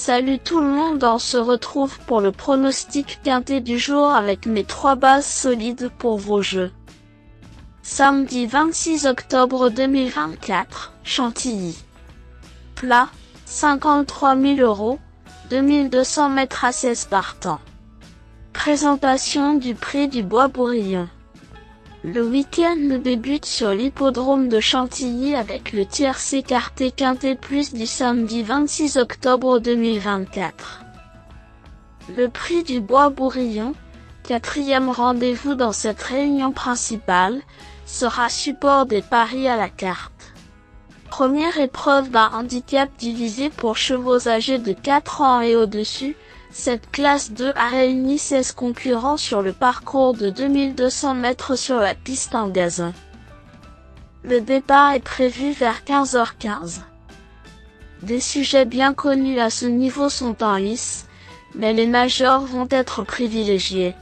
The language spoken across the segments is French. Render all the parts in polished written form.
Salut tout le monde, on se retrouve pour le pronostic quintet du jour avec mes 3 bases solides pour vos jeux. Samedi 26 octobre 2024, Chantilly. Plat, 53 000 €, 2200 mètres à 16 partants. Présentation du prix du Bois-Bourillon. Le week-end débute sur l'hippodrome de Chantilly avec le tiercé écarté quintet plus du samedi 26 octobre 2024. Le prix du Bois-Bourillon, 4e rendez-vous dans cette réunion principale, sera support des paris à la carte. Première épreuve d'un handicap divisé pour chevaux âgés de 4 ans et au-dessus. Cette classe 2 a réuni 16 concurrents sur le parcours de 2200 mètres sur la piste en gazon. Le départ est prévu vers 15h15. Des sujets bien connus à ce niveau sont en lice, mais les nageurs vont être privilégiés.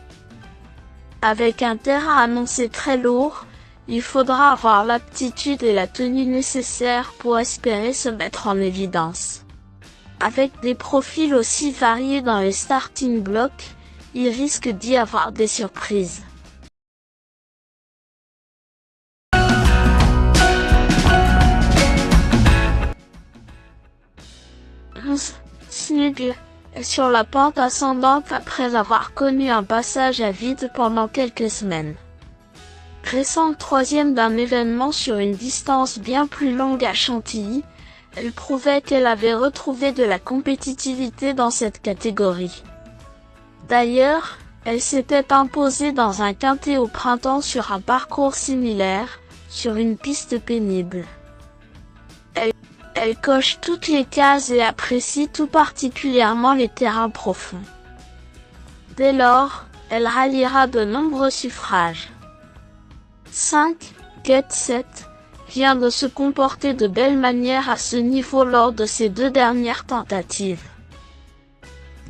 Avec un terrain annoncé très lourd, il faudra avoir l'aptitude et la tenue nécessaires pour espérer se mettre en évidence. Avec des profils aussi variés dans les starting blocks, il risque d'y avoir des surprises. Snuggle est sur la pente ascendante après avoir connu un passage à vide pendant quelques semaines. Récente 3e d'un événement sur une distance bien plus longue à Chantilly, elle prouvait qu'elle avait retrouvé de la compétitivité dans cette catégorie. D'ailleurs, elle s'était imposée dans un quintet au printemps sur un parcours similaire, sur une piste pénible. Elle coche toutes les cases et apprécie tout particulièrement les terrains profonds. Dès lors, elle ralliera de nombreux suffrages. 5. Get Set vient de se comporter de belle manière à ce niveau lors de ses 2 dernières tentatives.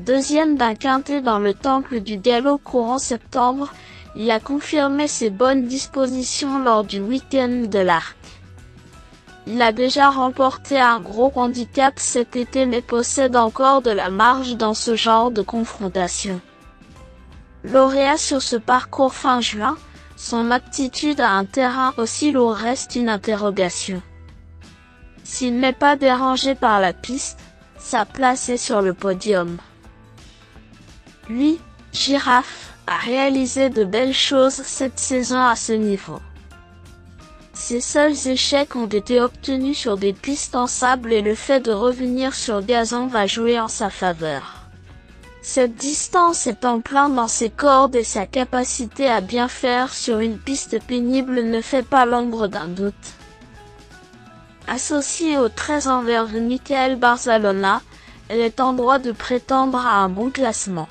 2e d'un quintet dans le temple du galop courant septembre, il a confirmé ses bonnes dispositions lors du week-end de l'Arc. Il a déjà remporté un gros handicap cet été mais possède encore de la marge dans ce genre de confrontation. Lauréat sur ce parcours fin juin, son aptitude à un terrain aussi lourd reste une interrogation. S'il n'est pas dérangé par la piste, sa place est sur le podium. Lui, Girafe, a réalisé de belles choses cette saison à ce niveau. Ses seuls échecs ont été obtenus sur des pistes en sable et le fait de revenir sur gazon va jouer en sa faveur. Cette distance est en plein dans ses cordes et sa capacité à bien faire sur une piste pénible ne fait pas l'ombre d'un doute. Associée au 13 envers Michael Barzalona, elle est en droit de prétendre à un bon classement.